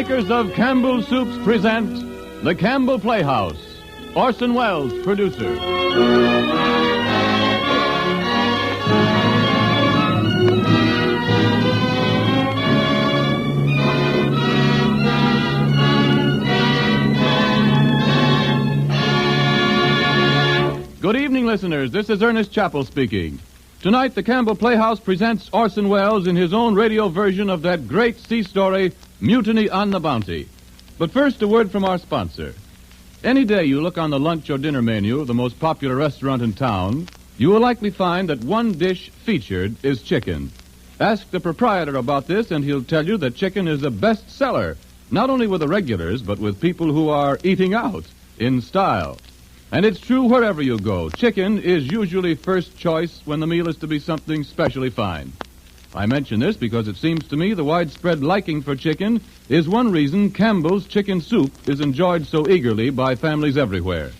makers of Campbell Soups present The Campbell Playhouse. Orson Welles, producer. Good evening, listeners. This is Ernest Chappell speaking. Tonight, the Campbell Playhouse presents Orson Welles in his own radio version of that great sea story, Mutiny on the Bounty. But first, a word from our sponsor. Any day you look on the lunch or dinner menu of the most popular restaurant in town, you will likely find that one dish featured is chicken. Ask the proprietor about this, and he'll tell you that chicken is a best-seller, not only with the regulars, but with people who are eating out in style. And it's true wherever you go. Chicken is usually first choice when the meal is to be something specially fine. I mention this because it seems to me the widespread liking for chicken is one reason Campbell's chicken soup is enjoyed so eagerly by families everywhere.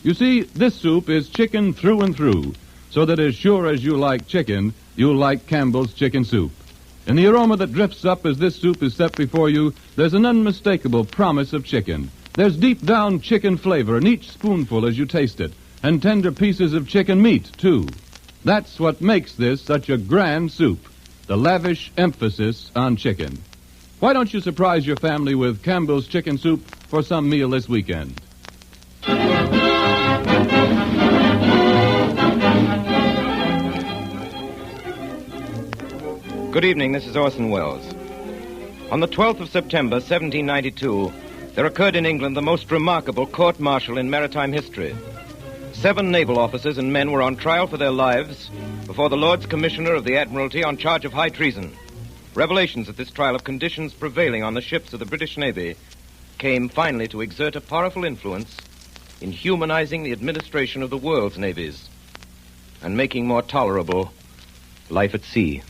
You see, this soup is chicken through and through, so that as sure as you like chicken, you'll like Campbell's chicken soup. In the aroma that drifts up as this soup is set before you, there's an unmistakable promise of chicken. There's deep-down chicken flavor in each spoonful as you taste it, and tender pieces of chicken meat, too. That's what makes this such a grand soup, the lavish emphasis on chicken. Why don't you surprise your family with Campbell's chicken soup for some meal this weekend? Good evening, this is Orson Welles. On the 12th of September, 1792, there occurred in England the most remarkable court-martial in maritime history. 7 naval officers and men were on trial for their lives before the Lords Commissioner of the Admiralty on charge of high treason. Revelations at this trial of conditions prevailing on the ships of the British Navy came finally to exert a powerful influence in humanizing the administration of the world's navies and making more tolerable life at sea.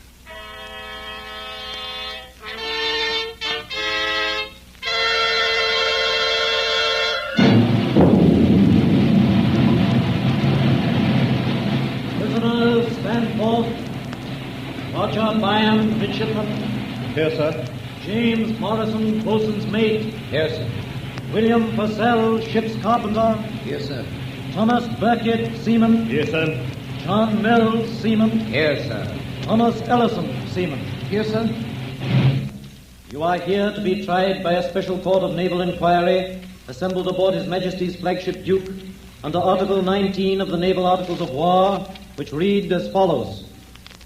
Roger Byam, midshipman. Here, sir. James Morrison, boatswain's mate. Here, sir. William Purcell, ship's carpenter. Here, sir. Thomas Burkitt, seaman. Here, sir. John Mills, seaman. Here, sir. Thomas Ellison, seaman. Here, sir. You are here to be tried by a special court of naval inquiry assembled aboard His Majesty's flagship Duke under Article 19 of the Naval Articles of War, which read as follows.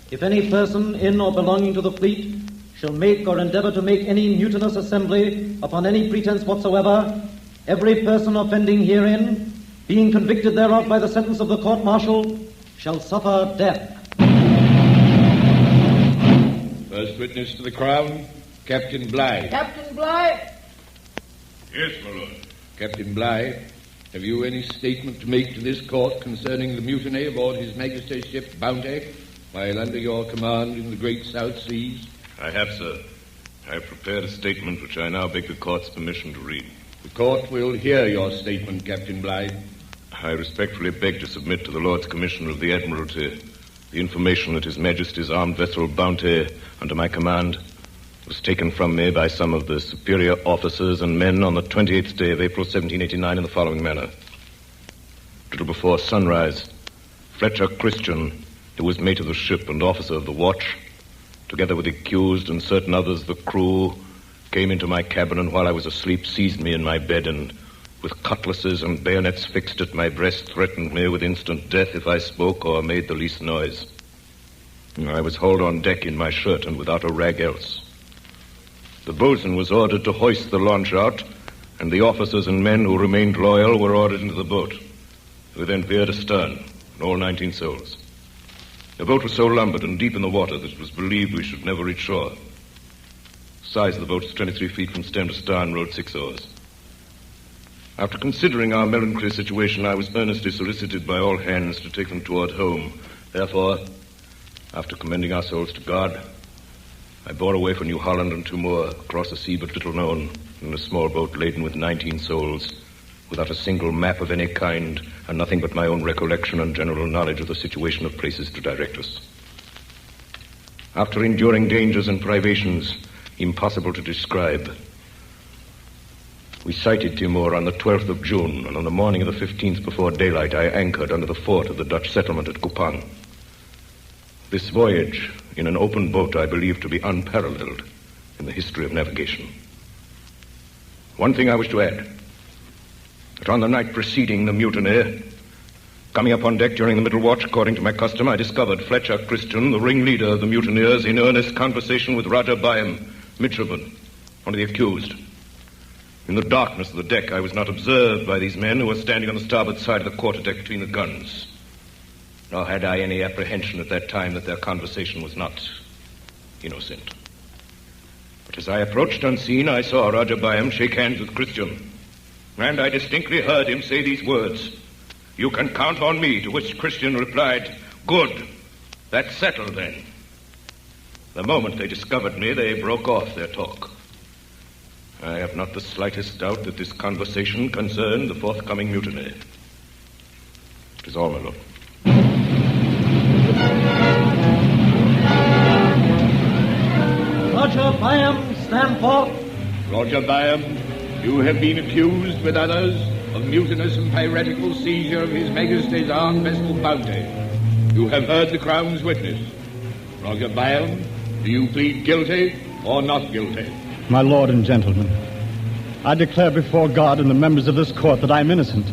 If any person in or belonging to the fleet shall make or endeavor to make any mutinous assembly upon any pretense whatsoever, every person offending herein, being convicted thereof by the sentence of the court-martial, shall suffer death. First witness to the Crown, Captain Bligh. Captain Bligh? Yes, my lord. Captain Bligh, have you any statement to make to this court concerning the mutiny aboard His Majesty's ship Bounty while under your command in the great South Seas? I have, sir. I have prepared a statement which I now beg the court's permission to read. The court will hear your statement, Captain Bligh. I respectfully beg to submit to the Lords Commissioner of the Admiralty the information that His Majesty's armed vessel Bounty, under my command, was taken from me by some of the superior officers and men on the 28th day of April, 1789, in the following manner. A little before sunrise, Fletcher Christian, who was mate of the ship and officer of the watch, together with the accused and certain others of the crew, came into my cabin and while I was asleep seized me in my bed and, with cutlasses and bayonets fixed at my breast, threatened me with instant death if I spoke or made the least noise. I was hauled on deck in my shirt and without a rag else. The boatswain was ordered to hoist the launch out, and the officers and men who remained loyal were ordered into the boat. We then veered astern, and all 19 souls. The boat was so lumbered and deep in the water that it was believed we should never reach shore. The size of the boat was 23 feet from stem to stern, rowed 6 oars. After considering our melancholy situation, I was earnestly solicited by all hands to take them toward home. Therefore, after commending our souls to God, I bore away for New Holland and Timor, across a sea but little known, in a small boat laden with 19 souls, without a single map of any kind, and nothing but my own recollection and general knowledge of the situation of places to direct us. After enduring dangers and privations impossible to describe, We sighted Timor on the 12th of June, and on the morning of the 15th before daylight, I anchored under the fort of the Dutch settlement at Kupang. This voyage, in an open boat, I believe to be unparalleled in the history of navigation. One thing I wish to add, that on the night preceding the mutiny, coming up on deck during the middle watch, according to my custom, I discovered Fletcher Christian, the ringleader of the mutineers, in earnest conversation with Raja Byam, midshipman, one of the accused. In the darkness of the deck, I was not observed by these men who were standing on the starboard side of the quarterdeck between the guns. Nor had I any apprehension at that time that their conversation was not innocent. But as I approached unseen, I saw Raja Byam shake hands with Christian. And I distinctly heard him say these words, "You can count on me," to which Christian replied, "Good. That's settled then." The moment they discovered me, they broke off their talk. I have not the slightest doubt that this conversation concerned the forthcoming mutiny. It is all, my lord. Roger Byam, stand forth. Roger Byam, you have been accused with others of mutinous and piratical seizure of His Majesty's armed vessel Bounty. You have heard the Crown's witness. Roger Byam, do you plead guilty or not guilty? My lord and gentlemen, I declare before God and the members of this court that I am innocent,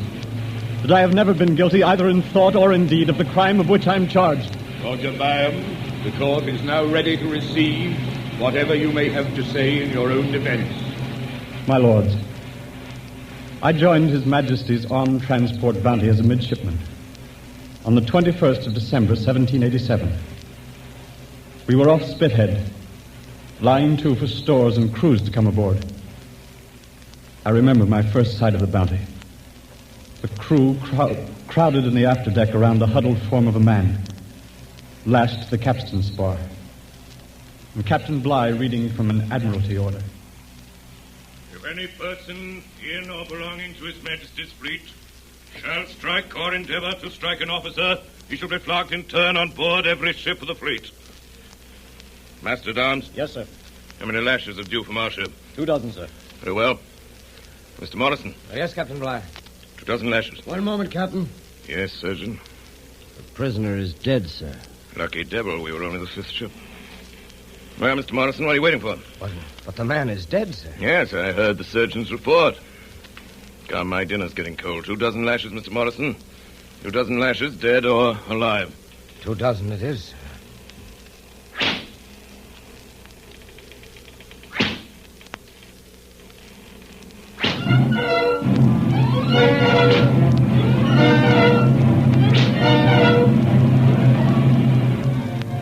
that I have never been guilty either in thought or in deed of the crime of which I am charged. Roger Byam, the court is now ready to receive whatever you may have to say in your own defense. My lords, I joined His Majesty's Armed Transport Bounty as a midshipman on the 21st of December, 1787. We were off Spithead, lying to for stores and crews to come aboard. I remember my first sight of the Bounty. The crew crowded in the afterdeck around the huddled form of a man, lashed to the capstan spar, and Captain Bligh reading from an Admiralty order. If any person in or belonging to His Majesty's fleet shall strike or endeavor to strike an officer, he shall be flogged in turn on board every ship of the fleet. Master at Arms? Yes, sir. How many lashes are due from our ship? 2 dozen, sir. Very well. Mr. Morrison? Yes, Captain Bligh. 2 dozen lashes. 1 moment, Captain. Yes, Surgeon. The prisoner is dead, sir. Lucky devil, we were only the 5th ship. Well, Mr. Morrison, what are you waiting for? But the man is dead, sir. Yes, I heard the surgeon's report. Come, my dinner's getting cold. 2 dozen lashes, Mr. Morrison. 2 dozen lashes, dead or alive. 2 dozen it is, sir.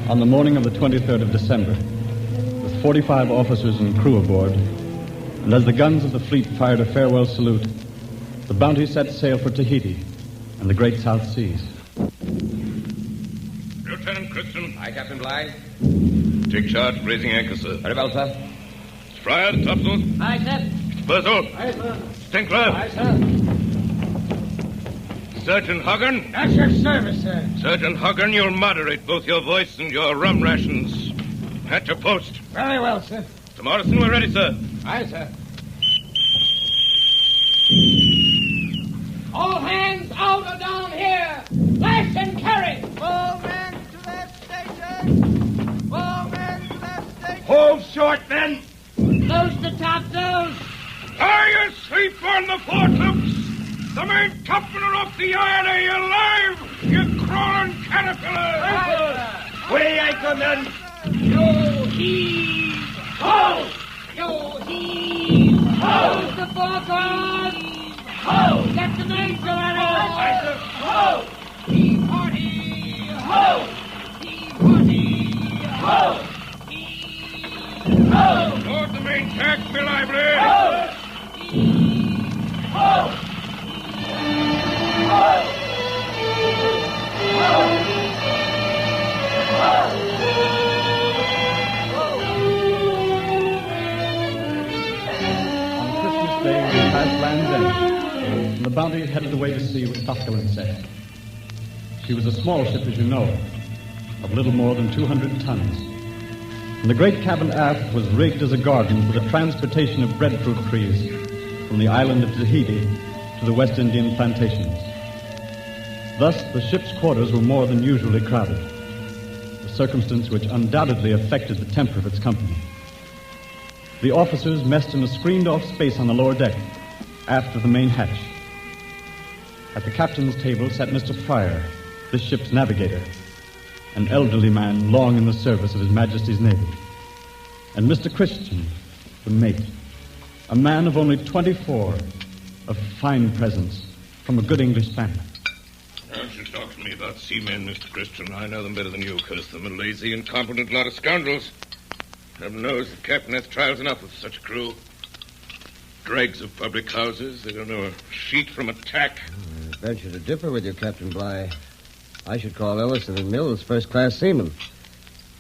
On the morning of the 23rd of December, with 45 officers and crew aboard, and as the guns of the fleet fired a farewell salute, the Bounty set sail for Tahiti and the great South Seas. Lieutenant Christian. Aye, Captain Bligh. Take charge of raising anchor, sir. Very well, sir. Fryer, the topsails. Aye, sir. Purcell. Aye, sir. Stinkler. Aye, sir. Sergeant Hoggan. At your service, sir. Sergeant Hoggan, you'll moderate both your voice and your rum rations. At your post. Very well, sir. Mr. Morrison, we're ready, sir. Aye, sir. All hands out or down here. Lash and carry. All men to their stations! All men to their stations! Hold short, men. Close the topsails. Are you asleep on the foreloops? The main topmen off the yard, are you alive? You crawling caterpillars! Way anchor, men! Yo heave ho! Yo heave ho! The foreguard! Ho! Get the mainsail at us! Ho! Heave hearty! Ho! Heave hearty! Ho! Heave ho! Lord the main tack, be lively! Ho! Heave ho! On Christmas Day, we passed Land's End, and the Bounty headed away to sea with topgallant set. She was a small ship, as you know, of little more than 200 tons. And the great cabin aft was rigged as a garden for the transportation of breadfruit trees from the island of Tahiti to the West Indian plantations. Thus, the ship's quarters were more than usually crowded, a circumstance which undoubtedly affected the temper of its company. The officers messed in a screened-off space on the lower deck, aft of the main hatch. At the captain's table sat Mr. Fryer, this ship's navigator, an elderly man long in the service of His Majesty's Navy, and Mr. Christian, the mate, a man of only 24, of fine presence, from a good English family. Don't you talk to me about seamen, Mr. Christian. I know them better than you. Curse them, a lazy, incompetent lot of scoundrels. Heaven knows the captain has trials enough with such a crew. Dregs of public houses. They don't know a sheet from a tack. I venture to differ with you, Captain Bligh. I should call Ellison and Mills first-class seamen.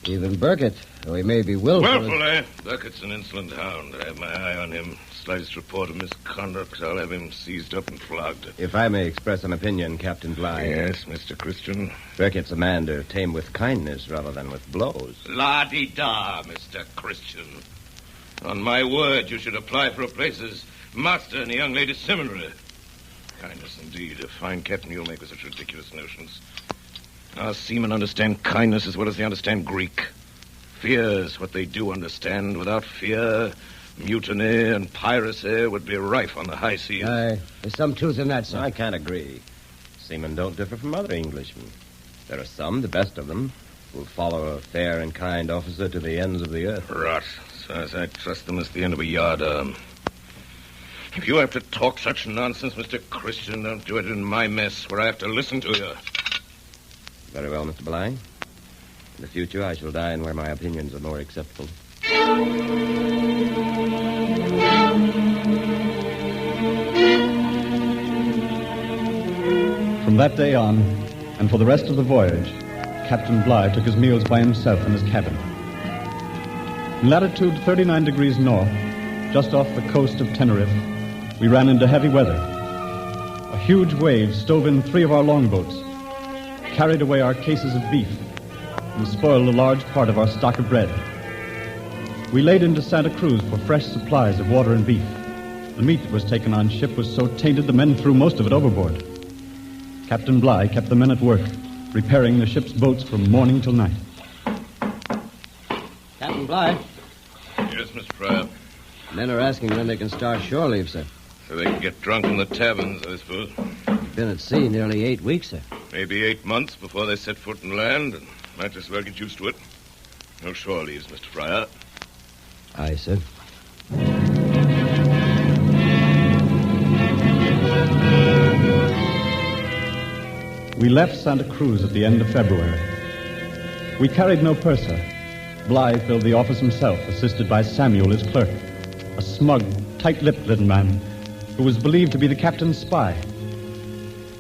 Even Burkett, though he may be willful... Willful, eh? Burkett's an insolent hound. I have my eye on him. Slightest report of misconduct, I'll have him seized up and flogged. If I may express an opinion, Captain Bligh. Yes, Mr. Christian. Burkett's a man to tame with kindness rather than with blows. La-di-da, Mr. Christian. On my word, you should apply for a place as master in the young ladies' seminary. Kindness, indeed. A fine captain you'll make with such ridiculous notions. Our seamen understand kindness as well as they understand Greek. Fear is what they do understand. Without fear, mutiny and piracy would be rife on the high seas. There's some truth in that, sir. I can't agree. Seamen don't differ from other Englishmen. There are some, the best of them, who will follow a fair and kind officer to the ends of the earth. Rot. So as I trust them as the end of a yardarm. If you have to talk such nonsense, Mr. Christian, don't do it in my mess where I have to listen to you. Very well, Mr. Bligh. In the future, I shall dine where my opinions are more acceptable. From that day on, and for the rest of the voyage, Captain Bligh took his meals by himself in his cabin. In latitude 39 degrees north, just off the coast of Tenerife, we ran into heavy weather. A huge wave stove in 3 of our longboats, carried away our cases of beef, and spoiled a large part of our stock of bread. We laid into Santa Cruz for fresh supplies of water and beef. The meat that was taken on ship was so tainted the men threw most of it overboard. Captain Bligh kept the men at work, repairing the ship's boats from morning till night. Captain Bligh, Yes, Mr. Fryer. men are asking when they can start shore leave, sir. So they can get drunk in the taverns, I suppose. We've been at sea nearly 8 weeks, sir. Maybe 8 months before they set foot in land, and might just well get used to it. No shore leaves, Mr. Fryer. Aye, sir. We left Santa Cruz at the end of February. We carried no purser. Bligh filled the office himself, assisted by Samuel, his clerk, a smug, tight-lipped little man who was believed to be the captain's spy.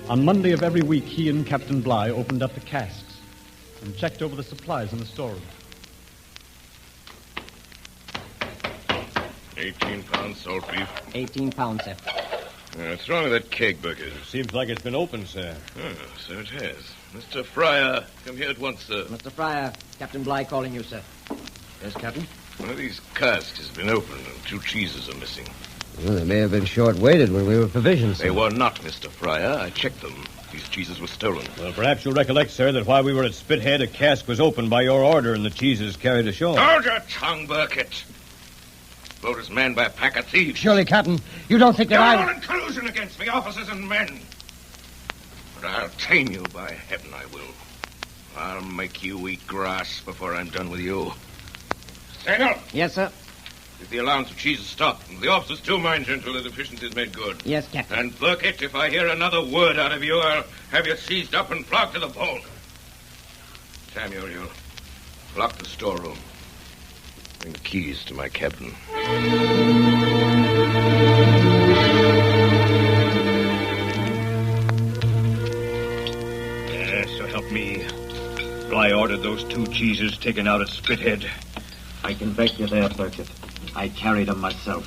On Monday of every week, he and Captain Bligh opened up the casks and checked over the supplies in the storeroom. 18 pounds salt beef. 18 pounds, sir. What's wrong with that keg, Bucket? Seems like it's been opened, sir. Oh, so it has. Mr. Fryer, come here at once, sir. Mr. Fryer, Captain Bligh calling you, sir. Yes, Captain? One of these casks has been opened and 2 cheeses are missing. Well, they may have been short-weighted when we were provisioned, sir. They were not, Mr. Fryer. I checked them. These cheeses were stolen. Well, perhaps you'll recollect, sir, that while we were at Spithead, a cask was opened by your order and the cheeses carried ashore. Hold your tongue, Burkett. Boat is manned by a pack of thieves. Surely, Captain, you don't think that You're I... all in collusion against me, officers and men. But I'll tame you, by heaven I will. I'll make you eat grass before I'm done with you. Stand up. Yes, sir. If the allowance of cheese is stopped, and the officers too, mind you, until the deficiency is made good. Yes, Captain. And Burkett, if I hear another word out of you, I'll have you seized up and flogged to the bone. Samuel, you lock the storeroom. Bring the keys to my cabin. So help me. Bligh ordered those 2 cheeses taken out at Spithead. I can back you there, Burkett. I carried them myself.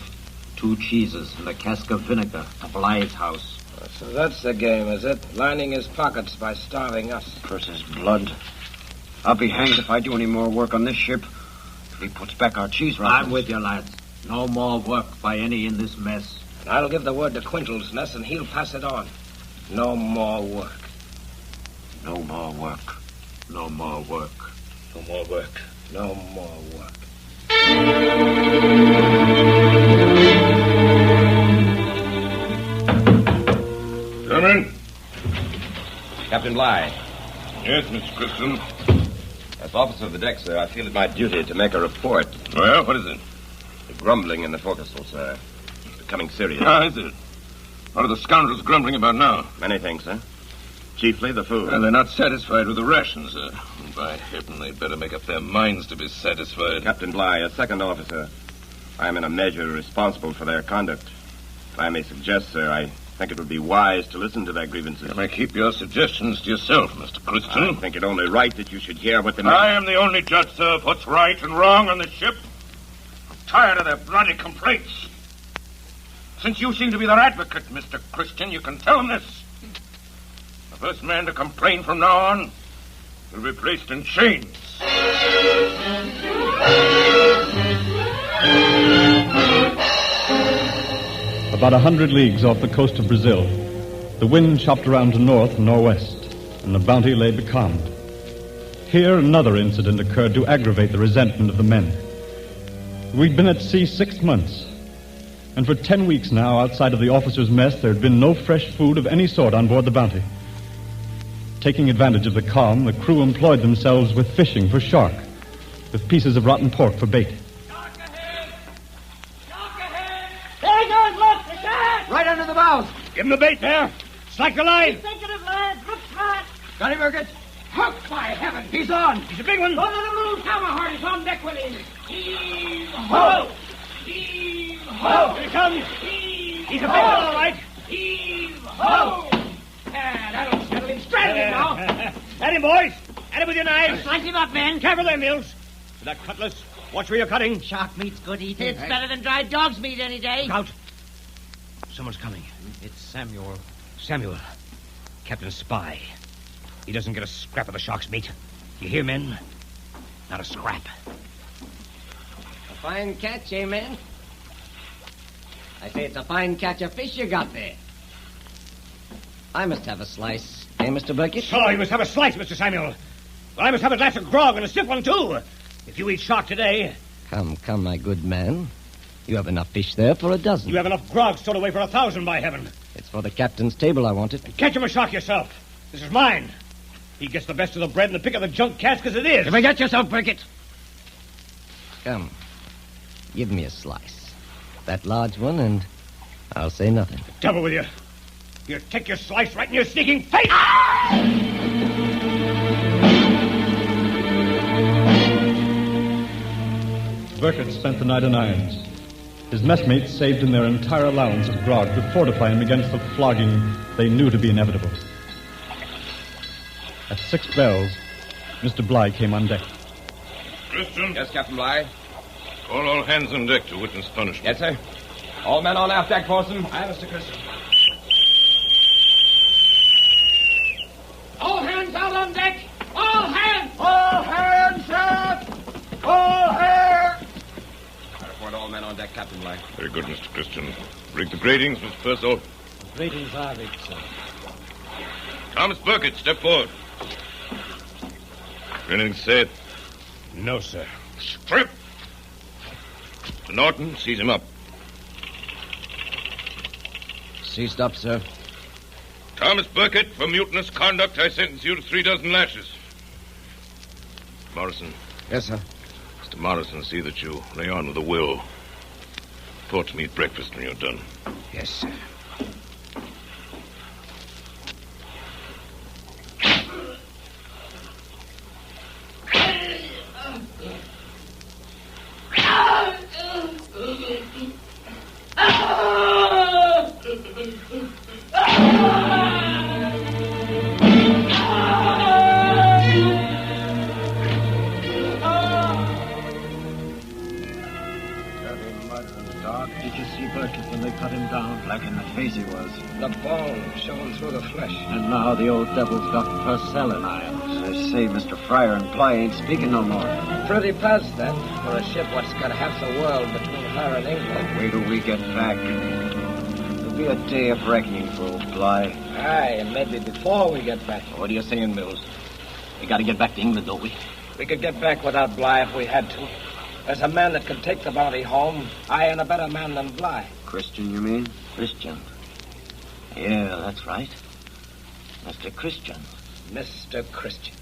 2 cheeses and a cask of vinegar to Bligh's house. So that's the game, is it? Lining his pockets by starving us. Curse his blood. I'll be hanged if I do any more work on this ship. If he puts back our cheese rations. I'm with you, lads. No more work by any in this mess. And I'll give the word to Quintal's and he'll pass it on. No more work. No more work. No more work. No more work. No more work. Come in. Captain Bligh. Yes, Mr. Christian. As officer of the deck, sir, I feel it my duty to make a report. Well, what is it? The grumbling in the forecastle, sir. It's becoming serious. Ah, is it? What are the scoundrels grumbling about now? Many things, sir. Chiefly the food. Well, they're not satisfied with the rations, sir. And by heaven, they'd better make up their minds to be satisfied. Captain Bligh, as second officer, I am in a measure responsible for their conduct. If I may suggest, sir, I think it would be wise to listen to their grievances. You may keep your suggestions to yourself, Mr. Christian. I think it only right that you should hear what the men... I am the only judge, sir, of what's right and wrong on the ship. I'm tired of their bloody complaints. Since you seem to be their advocate, Mr. Christian, you can tell them this. The first man to complain from now on will be placed in chains. About 100 leagues off the coast of Brazil, the wind chopped around to north and northwest, and the Bounty lay becalmed. Here another incident occurred to aggravate the resentment of the men. We'd been at sea 6 months, and for 10 weeks now, outside of the officers' mess, there had been no fresh food of any sort on board the Bounty. Taking advantage of the calm, the crew employed themselves with fishing for shark, with pieces of rotten pork for bait. There goes, look, the shark! Right under the bows. Give him the bait there. Strike the line. Thinking of lads, look smart. Got him, Burkett? Hook, by heaven! He's on. He's a big one. Go to the moon, Hammerheart is on deck with him. Heave ho! Heave ho! Here he comes. Heave He's a big one, all right. Heave ho! That'll settle him straight again now. At him, boys. At him with your knives. Slice him up, men. Careful there, Mills. With that cutlass, watch where you're cutting. Shark meat's good eating. It's better than dried dog's meat any day. Look out. Someone's coming. It's Samuel. Samuel. Captain Spy. He doesn't get a scrap of the shark's meat. You hear, men? Not a scrap. A fine catch, eh, man? I say it's a fine catch of fish you got there. I must have a slice, eh, Mr. Burkett? So you must have a slice, Mr. Samuel. Well, I must have a glass of grog and a stiff one, too. If you eat shark today... Come, my good man. You have enough fish there for a dozen. You have enough grog stored away for 1,000, by heaven. It's for the captain's table I want it. Catch him a shark yourself. This is mine. He gets the best of the bread and the pick of the junk cask as it is. You forget yourself, Burkett. Come, give me a slice. That large one, and I'll say nothing. Devil with you. You take your slice right in your sneaking face. Burkett spent the night in irons. His messmates saved in their entire allowance of grog to fortify him against the flogging they knew to be inevitable. At 6 bells, Mr. Bligh came on deck. Christian? Yes, Captain Bligh? Call all hands on deck to witness punishment. Yes, sir. All men on aft deck, Orson. Aye, Mr. Christian. All hands out on deck! All hands! All hands, sir! All hands! I report all men on deck, Captain Bligh. Very good, Mr. Christian. Rig the gratings, Mr. Purcell. Gratings are rigged, sir. Thomas Burkett, step forward. Anything to say? No, sir. Strip! Mr. Norton, seize him up. Seized up, sir. Thomas Burkett, for mutinous conduct, I sentence you to 3 dozen lashes. Morrison. Yes, sir. Mr. Morrison, see that you lay on with a will. Report to me at breakfast when you're done. Yes, sir. Did you see Burkett when they cut him down? Black in the face he was. The bone showing through the flesh. And now the old devil's got Purcell in irons. I say, Mr. Fryer and Bligh ain't speaking no more. Pretty past that for a ship what's got half the world between her and England. Wait till we get back. must be a day of reckoning for old Bligh. Aye, and maybe before we get back. What are you saying, Mills? We gotta get back to England, don't we? We could get back without Bligh if we had to. There's a man that can take the bounty home. I ain't a better man than Bligh. Christian, you mean? Christian. Yeah, that's right. Mr. Christian. Mr. Christian.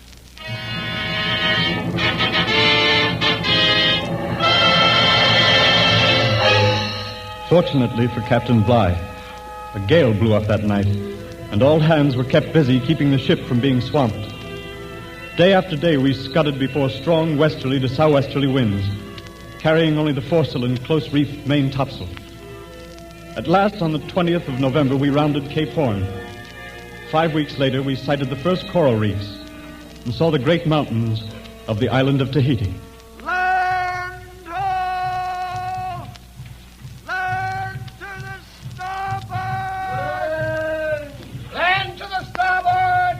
Fortunately for Captain Bligh, a gale blew up that night, and all hands were kept busy keeping the ship from being swamped. Day after day, we scudded before strong westerly to southwesterly winds, carrying only the foresail and close-reefed main topsail. At last, on the 20th of November, we rounded Cape Horn. 5 weeks later, we sighted the first coral reefs and saw the great mountains of the island of Tahiti. Land ho! Land to the starboard! Land to the starboard!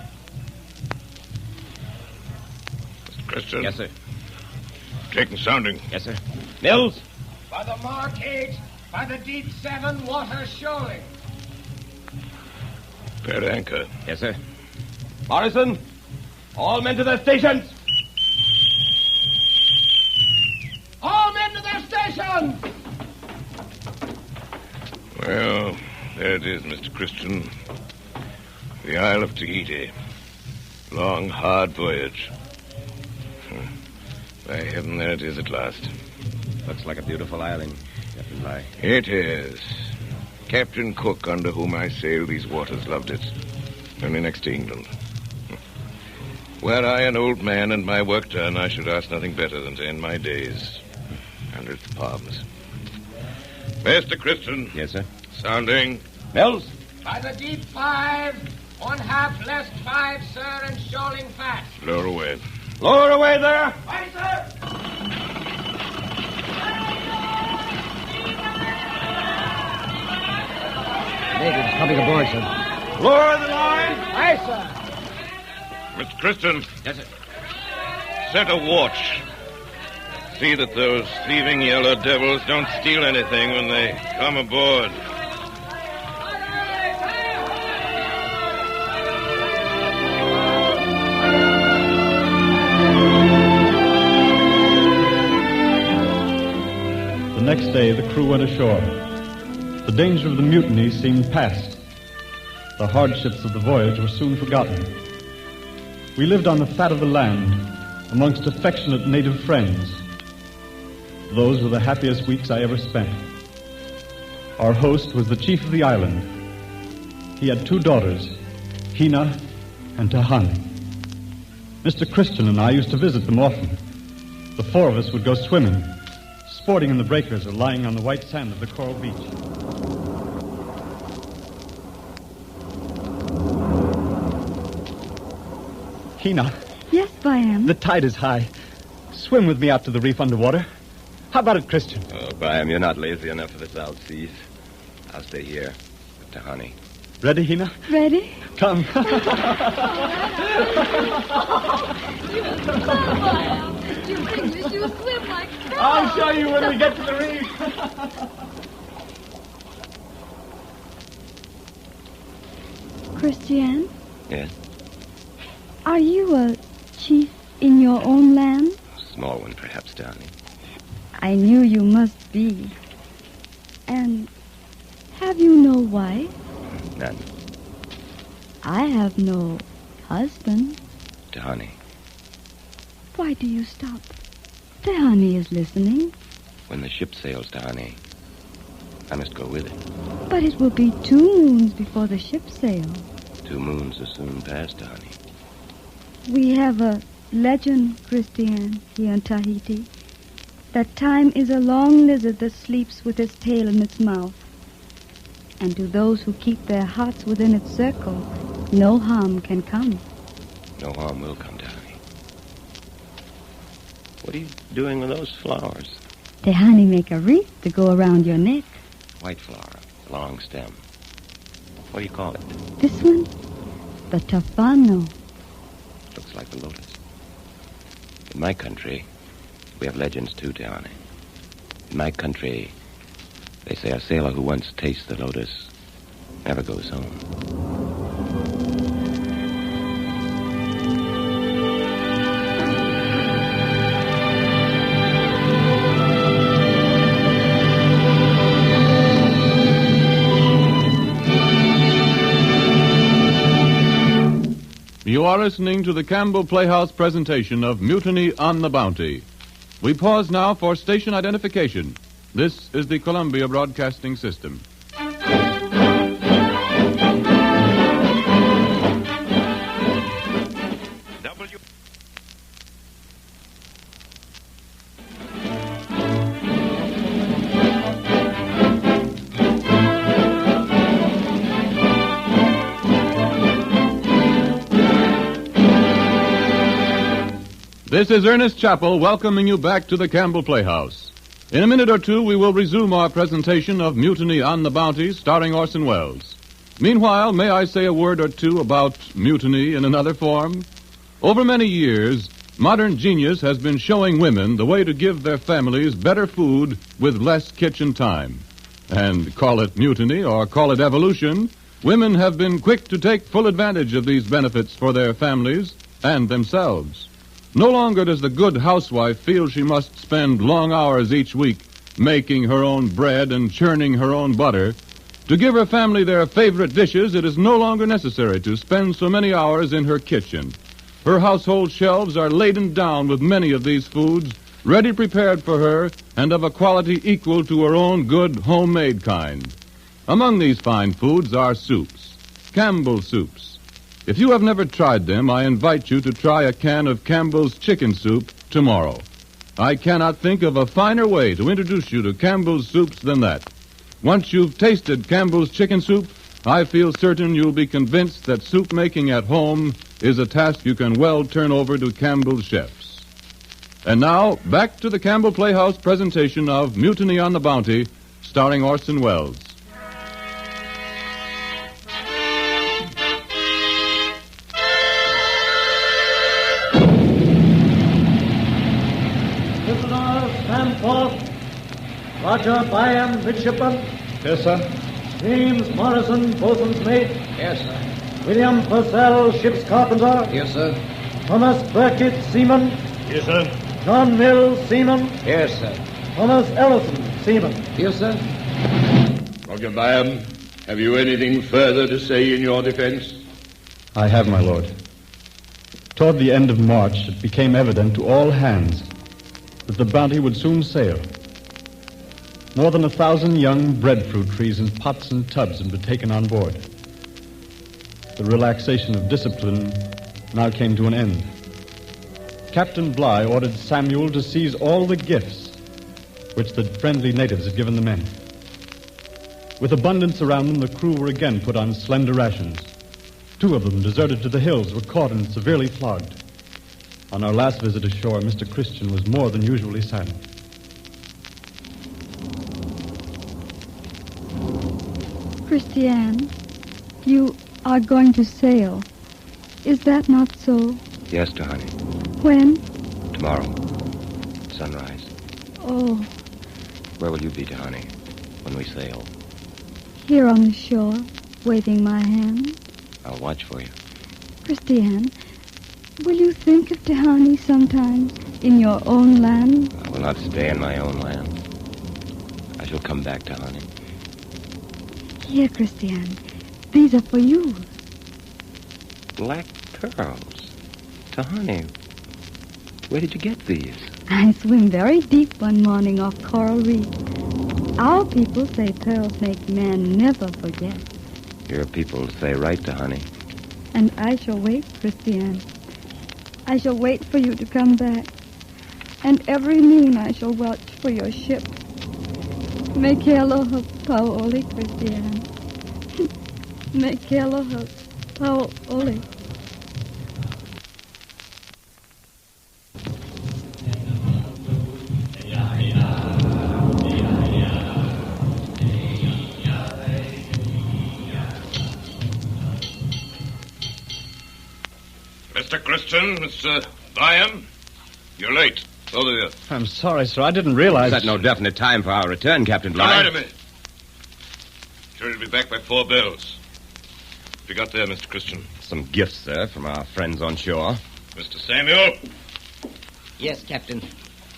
Mr. Christian? Yes, sir. Taking sounding. Yes, sir. Mills? By the mark 8, by the deep 7, water shoaling. Fair anchor. Yes, sir. Morrison, all men to their stations. All men to their stations! Well, there it is, Mr. Christian. The Isle of Tahiti. Long, hard voyage. By heaven, there it is at last. Looks like a beautiful island, Captain Bligh. It is. Captain Cook, under whom I sailed these waters, loved it. Only next to England. Were I an old man and my work done, I should ask nothing better than to end my days under its palms. Mr. Christian. Yes, sir. Sounding. Mills? By the deep 5, 1/2 less 5, sir, and shoaling fast. Lower away. Lower away there. Aye, sir. Natives coming aboard, sir. Lower the line. Aye, sir. Mr. Christian. Yes, sir. Set a watch. See that those thieving yellow devils don't steal anything when they come aboard. The next day, the crew went ashore. The danger of the mutiny seemed past. The hardships of the voyage were soon forgotten. We lived on the fat of the land, amongst affectionate native friends. Those were the happiest weeks I ever spent. Our host was the chief of the island. He had 2 daughters, Hina and Tahani. Mr. Christian and I used to visit them often. The 4 of us would go swimming, sporting in the breakers or lying on the white sand of the coral beach. Hina. Yes, Byam. The tide is high. Swim with me out to the reef underwater. How about it, Christian? Oh, Byam, you're not lazy enough for the South Seas. I'll stay here with Tahani. Ready, Hina? Ready? Come. You English, you swim like that. I'll show you when we get to the reef. Christian? Yes? Are you a chief in your own land? Small one, perhaps, Tahani. I knew you must be. And have you no wife? None. I have no husband. Tahani. Why do you stop? Tahani is listening. When the ship sails, Tahani, I must go with it. But it will be 2 moons before the ship sails. 2 moons are soon past, Tahani. We have a legend, Christian, here in Tahiti, that time is a long lizard that sleeps with its tail in its mouth. And to those who keep their hearts within its circle, no harm can come. No harm will come, Tahani. What are you doing with those flowers? Tahani make a wreath to go around your neck. White flower, long stem. What do you call it? This one, the tafano. Looks like the lotus. In my country, we have legends too, Tahani. In my country, they say a sailor who once tastes the lotus never goes home. You are listening to the Campbell Playhouse presentation of Mutiny on the Bounty. We pause now for station identification. This is the Columbia Broadcasting System. This is Ernest Chappell welcoming you back to the Campbell Playhouse. In a minute or two, we will resume our presentation of Mutiny on the Bounty, starring Orson Welles. Meanwhile, may I say a word or two about mutiny in another form? Over many years, modern genius has been showing women the way to give their families better food with less kitchen time. And call it mutiny or call it evolution, women have been quick to take full advantage of these benefits for their families and themselves. No longer does the good housewife feel she must spend long hours each week making her own bread and churning her own butter. To give her family their favorite dishes, it is no longer necessary to spend so many hours in her kitchen. Her household shelves are laden down with many of these foods, ready prepared for her and of a quality equal to her own good homemade kind. Among these fine foods are soups, Campbell soups. If you have never tried them, I invite you to try a can of Campbell's chicken soup tomorrow. I cannot think of a finer way to introduce you to Campbell's soups than that. Once you've tasted Campbell's chicken soup, I feel certain you'll be convinced that soup making at home is a task you can well turn over to Campbell's chefs. And now, back to the Campbell Playhouse presentation of Mutiny on the Bounty, starring Orson Welles. Roger Byam, midshipman. Yes, sir. James Morrison, boatswain's mate. Yes, sir. William Purcell, ship's carpenter. Yes, sir. Thomas Burkitt, seaman. Yes, sir. John Mills, seaman. Yes, sir. Thomas Ellison, seaman. Yes, sir. Roger Byam, have you anything further to say in your defense? I have, my lord. Toward the end of March, it became evident to all hands that the Bounty would soon sail. More than 1,000 young breadfruit trees in pots and tubs had been taken on board. The relaxation of discipline now came to an end. Captain Bligh ordered Samuel to seize all the gifts which the friendly natives had given the men. With abundance around them, the crew were again put on slender rations. 2 of them, deserted to the hills, were caught and severely flogged. On our last visit ashore, Mr. Christian was more than usually silent. Christiane, you are going to sail. Is that not so? Yes, Tahani. When? Tomorrow. Sunrise. Oh, Where will you be, Tahani, when we sail? here on the shore, waving my hand. I'll watch for you. Christiane, will you think of Tahani sometimes in your own land? I will not stay in my own land. I shall come back, Tahani. Here, Christiane, these are for you. Black pearls. Tahani, where did you get these? I swim very deep one morning off Coral Reef. Our people say pearls make men never forget. Your people say right, Tahani. And I shall wait, Christiane. I shall wait for you to come back. And every noon I shall watch for your ship. Me aloha paoli, Christiane. Me aloha paoli. Mr. Christian, Mr. Byam, you're late. Both of you. I'm sorry, sir. I didn't realize... Is that no definite time for our return, Captain Now, wait Bligh? a minute. Sure he'll be back by 4 bells. What you got there, Mr. Christian? Some gifts, sir, from our friends on shore. Mr. Samuel? Yes, Captain.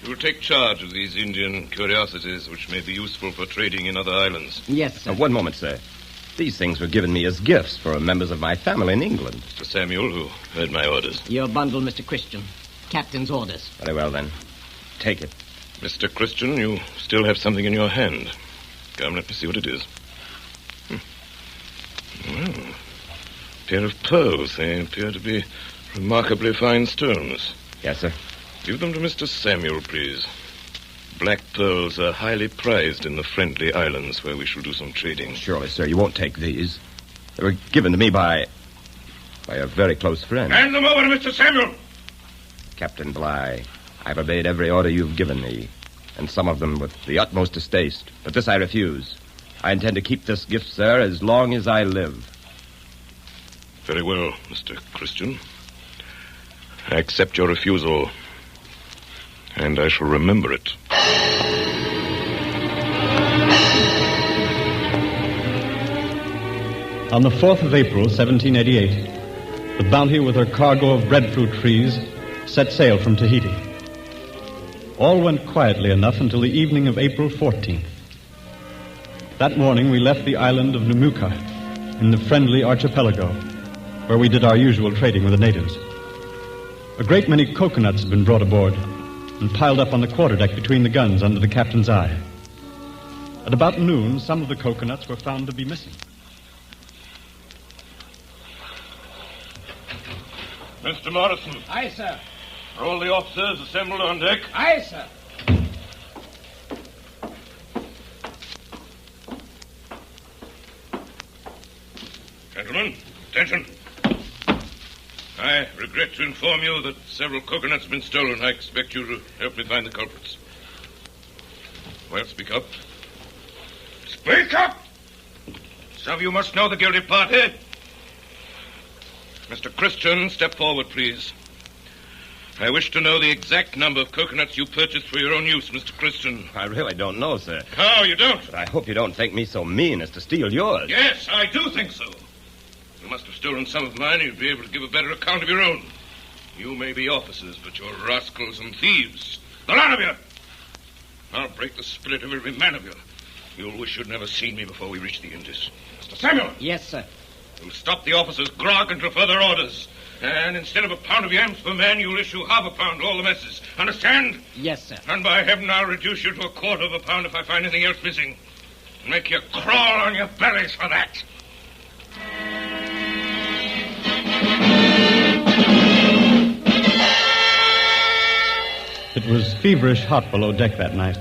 You will take charge of these Indian curiosities which may be useful for trading in other islands. Yes, sir. One moment, sir. These things were given me as gifts for members of my family in England. Mr. Samuel, who heard my orders. Your bundle, Mr. Christian. Captain's orders. Very well, then. Take it. Mr. Christian, you still have something in your hand. Come, let me see what it is. Well, a pair of pearls. They appear to be remarkably fine stones. Yes, sir. Give them to Mr. Samuel, please. Black pearls are highly prized in the Friendly Islands where we shall do some trading. Surely, sir, you won't take these. They were given to me by a very close friend. Hand them over to Mr. Samuel. Captain Bligh, I've obeyed every order you've given me, and some of them with the utmost distaste. But this I refuse. I intend to keep this gift, sir, as long as I live. Very well, Mr. Christian. I accept your refusal, and I shall remember it. On the 4th of April, 1788, the Bounty with her cargo of breadfruit trees set sail from Tahiti. All went quietly enough until the evening of April 14th. That morning we left the island of Numuka in the Friendly Archipelago, where we did our usual trading with the natives. A great many coconuts had been brought aboard and piled up on the quarterdeck between the guns under the captain's eye. At about noon, some of the coconuts were found to be missing. Mr. Morrison. Aye, sir. Are all the officers assembled on deck? Aye, sir. Gentlemen, attention. I regret to inform you that several coconuts have been stolen. I expect you to help me find the culprits. Well, speak up. Speak up! Some of you must know the guilty party. Mr. Christian, step forward, please. I wish to know the exact number of coconuts you purchased for your own use, Mr. Christian. I really don't know, sir. Oh, you don't? But I hope you don't think me so mean as to steal yours. Yes, I do think so. You must have stolen some of mine. You'd be able to give a better account of your own. You may be officers, but you're rascals and thieves. The lot of you! I'll break the spirit of every man of you. You'll wish you'd never seen me before we reach the Indies. Mr. Samuel! Yes, sir. You'll stop the officers' grog until further orders. And instead of a pound of yams per man, you'll issue half a pound to all the messes. Understand? Yes, sir. And by heaven, I'll reduce you to a quarter of a pound if I find anything else missing. Make you crawl on your bellies for that. It was feverish hot below deck that night,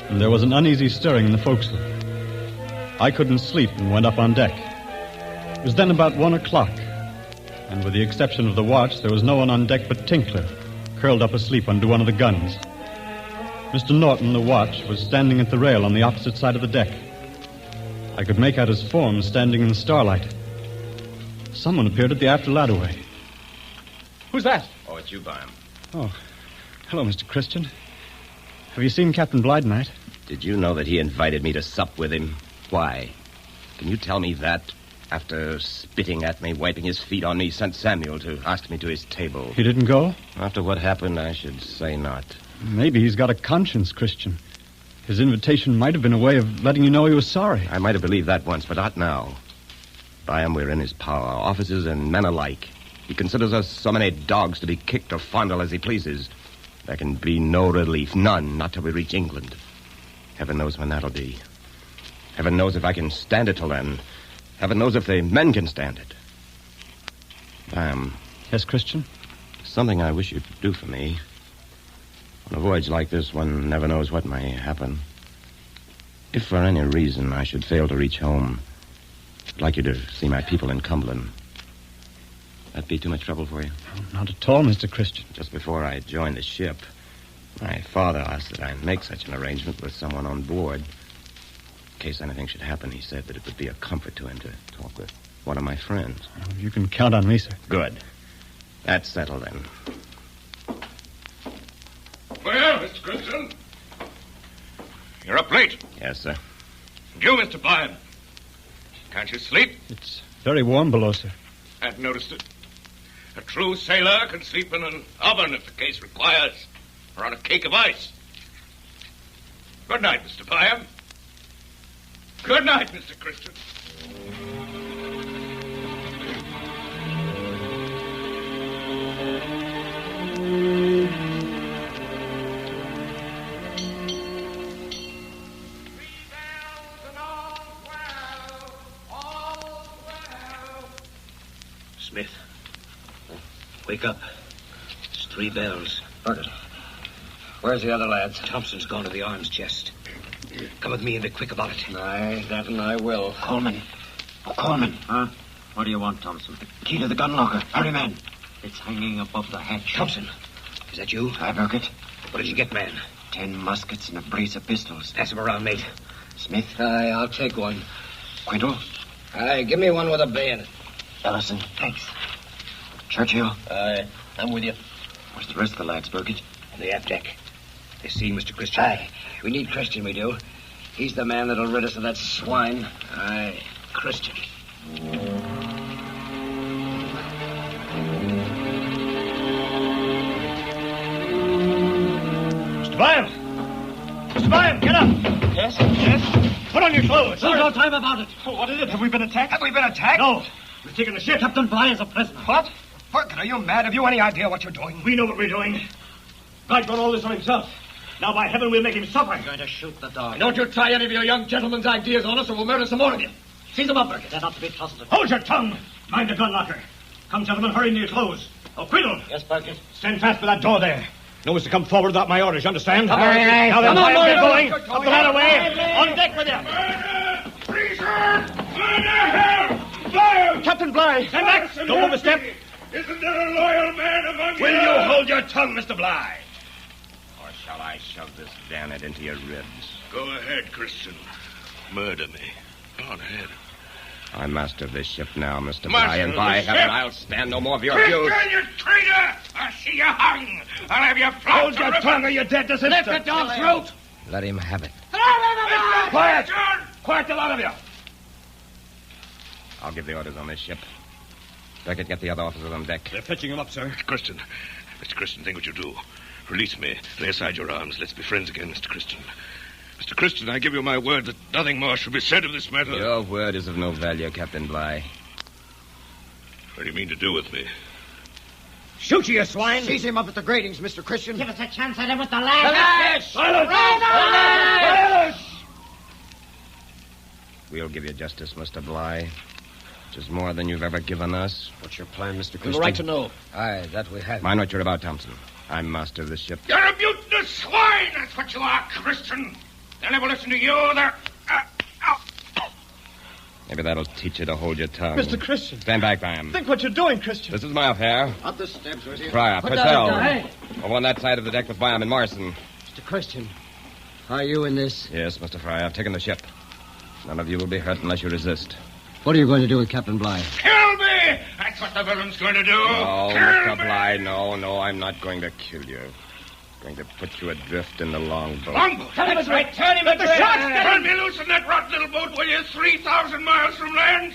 and there was an uneasy stirring in the forecastle. I couldn't sleep and went up on deck. It was then about 1 o'clock, and with the exception of the watch, there was no one on deck but Tinkler, curled up asleep under one of the guns. Mr. Norton, the watch, was standing at the rail on the opposite side of the deck. I could make out his form standing in the starlight. Someone appeared at the after ladderway. Who's that? Oh, it's you, Byam. Oh, hello, Mr. Christian. Have you seen Captain Bligh tonight? Did you know that he invited me to sup with him? Why? Can you tell me that? After spitting at me, wiping his feet on me, sent Samuel to ask me to his table. He didn't go? After what happened, I should say not. Maybe he's got a conscience, Christian. His invitation might have been a way of letting you know he was sorry. I might have believed that once, but not now. Byam, we're in his power, officers and men alike. He considers us so many dogs to be kicked or fondled as he pleases. There can be no relief, none, not till we reach England. Heaven knows when that'll be. Heaven knows if I can stand it till then. Heaven knows if the men can stand it. Byam. Yes, Christian? Something I wish you'd do for me. On a voyage like this, one never knows what may happen. If for any reason I should fail to reach home, I'd like you to see my people in Cumberland. That'd be too much trouble for you? Oh, not at all, Mr. Christian. Just before I joined the ship, my father asked that I make such an arrangement with someone on board. In case anything should happen, he said that it would be a comfort to him to talk with one of my friends. Oh, you can count on me, sir. Good. That's settled, then. Well, Mr. Christian. You're up late. Yes, sir. And you, Mr. Bligh. Can't you sleep? It's very warm below, sir. I've noticed it. A true sailor can sleep in an oven if the case requires, or on a cake of ice. Good night, Mr. Byam. Good night, Mr. Christian. Smith, wake up. It's 3 bells. Burkett, where's the other lads? Thompson's gone to the arms chest. Come with me and be quick about it. Aye, that and I will. Coleman. Oh, Coleman. Huh? What do you want, Thompson? The key to the gun locker. Hurry, man. It's hanging above the hatch. Thompson, is that you? Aye, Burkett. What did you get, man? 10 muskets and a brace of pistols. Pass them around, mate. Smith? Aye, I'll take one. Quintal? Aye, give me one with a bayonet. Ellison? Thanks. Churchill? Aye, I'm with you. Where's the rest of the lads, Burkett? On the aft deck. They see Mr. Christian. Aye, we need Christian, we do. He's the man that'll rid us of that swine. Aye, Christian. Mr. Byam! Mr. Byam, get up! Yes? Yes? Put on your clothes! There's no time about it. Oh, what is it? Have we been attacked? Have we been attacked? No. We've taken the ship. Captain Bligh is a prisoner. What? Burkett, are you mad? Have you any idea what you're doing? We know what we're doing. Bligh brought all this on himself. Now, by heaven, we'll make him suffer. I'm going to shoot the dog. Don't you try any of your young gentlemen's ideas on us, or we'll murder some more of you. Seize him up, Burkett. They're not to be trusted. Hold your tongue. Mind the gun locker. Come, gentlemen, hurry into your clothes. Oh, Quintal. Yes, Burkett. Stand fast by that door there. No one's to come forward without my orders, you understand? Come on, Now then, come on, get boys. going. Up the ladder way. On deck with you. Captain Bligh! Stand back. Don't move a step. Isn't there a loyal man among you? Will you hold your tongue, Mr. Bligh? Or shall I shove this bayonet into your ribs? Go ahead, Christian. Murder me. Go on ahead. I'm master of this ship now, Mr. Master Bligh, and of by the heaven, ship? I'll stand no more of your Christian, abuse. you traitor! I'll see you hung. I'll have you flogged. Hold your tongue or you're dead this Lift instant. the dog's throat. Let him have it. Quiet! Quiet, the lot of you. I'll give the orders on this ship. Beckett, get the other officers on deck. They're fetching him up, sir. Mr. Christian, think what you do. Release me. Lay aside your arms. Let's be friends again, Mr. Christian. Mr. Christian, I give you my word that nothing more shall be said of this matter. Your word is of no value, Captain Bligh. What do you mean to do with me? Shoot you swine! Seize him up at the gratings, Mr. Christian. Give us a chance at him with the lash. Silence! We'll give you justice, Mr. Bligh. Which is more than you've ever given us. What's your plan, Mr. Christian? We've a right to know. Aye, that we have. Mind what you're about, Thompson. I'm master of this ship. You're a mutinous swine! That's what you are, Christian. They'll never listen to you. They're... Maybe that'll teach you to hold your tongue. Mr. Christian. Stand back, Byam. Think what you're doing, Christian. This is my affair. Up the steps with you. Fryer, Put Purcell. down the gun. Over on that side of the deck with Byam and Morrison. Mr. Christian, are you in this? Yes, Mr. Fryer. I've taken the ship. None of you will be hurt unless you resist. What are you going to do with Captain Bligh? Kill me! That's what the villain's going to do. Oh, Kill Mr. me! Bligh, no, I'm not going to kill you. I'm going to put you adrift in the longboat. Longboat! Turn him adrift. Turn him adrift. Turn me loose in that rotten little boat, will you? 3,000 miles from land?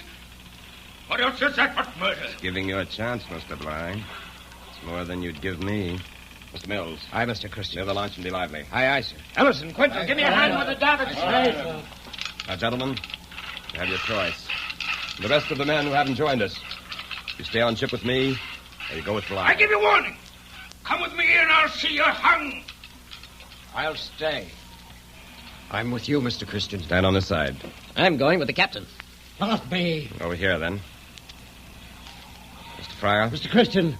What else is that but murder? Giving you a chance, Mr. Bligh. It's more than you'd give me. Mr. Mills. Aye, Mr. Christian. Near the launch and be lively. Aye, sir. Ellison, Quintal, give me a hand with the davits. Now, gentlemen, you have your choice. And the rest of the men who haven't joined us, you stay on ship with me, or you go with Bligh. I give you warning. Come with me and I'll see you hung. I'll stay. I'm with you, Mr. Christian. Stand on this side. I'm going with the captain. Not me. Over here, then. Mr. Fryer? Mr. Christian,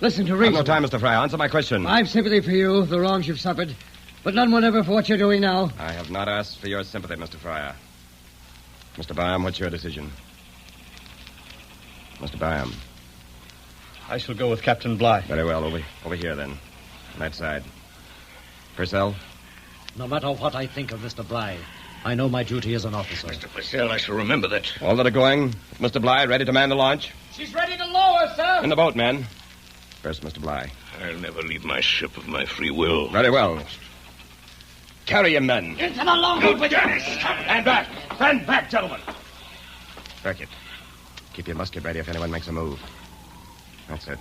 listen to I've reason. no time, Mr. Fryer. Answer my question. I've sympathy for you, the wrongs you've suffered, but none whatever for what you're doing now. I have not asked for your sympathy, Mr. Fryer. Mr. Byam, what's your decision? Mr. Byam. I shall go with Captain Bligh. Very well. Over here, then. On that side. Purcell? No matter what I think of Mr. Bligh, I know my duty as an officer. Mr. Purcell, I shall remember that. All that are going. Mr. Bligh, ready to man the launch? She's ready to lower, sir. In the boat, men. First, Mr. Bligh. I'll never leave my ship of my free will. Very well. Carry him, men. Into the longboat with you. Stand back. Stand back, gentlemen. Beckett, keep your musket ready if anyone makes a move. That's it.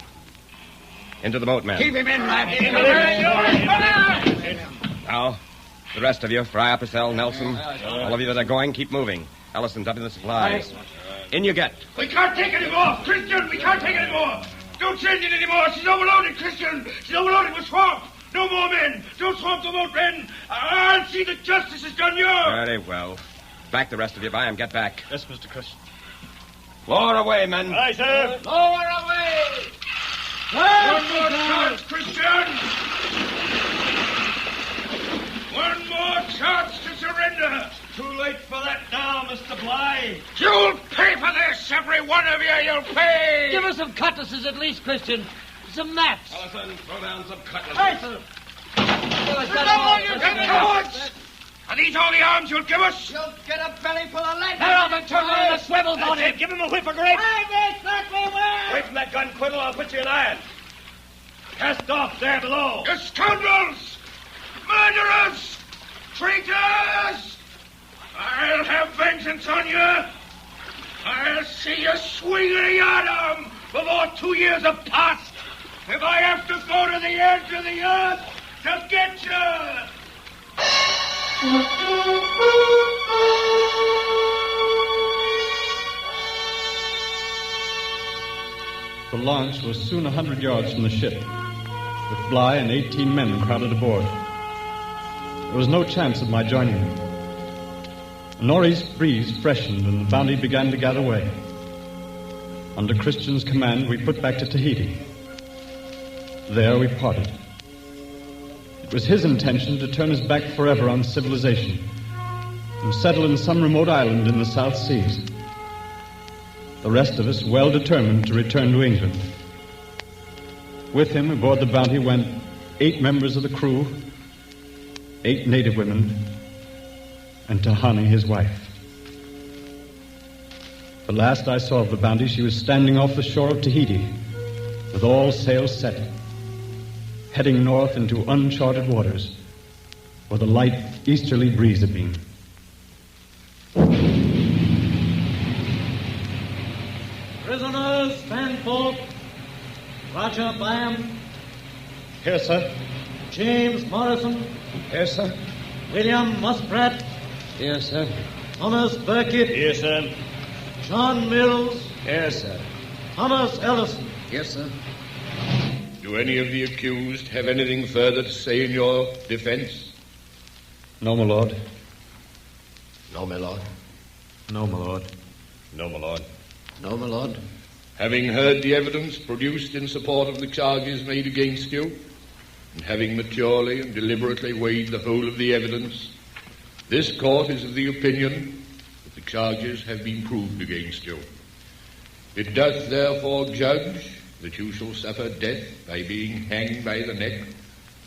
Into the boat, men. Keep him in, lad. Now, the rest of you, Fry, Purcell, Nelson, all of you that are going, keep moving. Allison's up in the supplies. In you get. We can't take any more. Christian, we can't take any more. Don't send it anymore. She's overloaded, Christian. She's overloaded with swamp. No more men. Don't swamp the boat, men. I'll see that justice is done yours. Very well. Back the rest of you by him. Get back. Yes, Mr. Christian. Lower away, men. Aye, sir. Lower away. One more chance, Christian. One more chance to surrender. Too late for that now, Mr. Bligh. You'll pay for this, every one of you. You'll pay. Give us some cutlasses at least, Christian. Some maps. Allison, throw down some cutlasses. Aye, sir. You cowards! Are these all the arms you'll give us? You'll get a belly full of lead. They're off and turn on the swivels on him. Give him a whiff of grape. Aye, miss, we will. Away from that gun, Quiddle. I'll put you in irons. Cast off there below. You scoundrels! Murderers! Traitors! I'll have vengeance on you. I'll see you swing a yardarm before 2 years have passed. If I have to go to the edge of the earth to get you. The launch was soon 100 yards from the ship, with Bligh and 18 men crowded aboard. There was no chance of my joining them. A northeast breeze freshened and the Bounty began to gather way. Under Christian's command, we put back to Tahiti. There we parted. It was his intention to turn his back forever on civilization and settle in some remote island in the South Seas. The rest of us well determined to return to England. With him aboard the Bounty went 8 members of the crew, 8 native women, and Tahani, his wife. The last I saw of the Bounty, she was standing off the shore of Tahiti, with all sails set, heading north into uncharted waters, where the light easterly breeze had been. Prisoners, stand forth. Roger Byam. Here, sir. James Morrison. Here, sir. William Musprat. Here, sir. Thomas Burkitt. Yes, sir. John Mills. Here, sir. Thomas Ellison. Yes, sir. Do any of the accused have anything further to say in your defense? No, my lord. No, my lord. No, my lord. No, my lord. No, my lord. Having heard the evidence produced in support of the charges made against you, and having maturely and deliberately weighed the whole of the evidence, this court is of the opinion that the charges have been proved against you. It doth therefore judge that you shall suffer death by being hanged by the neck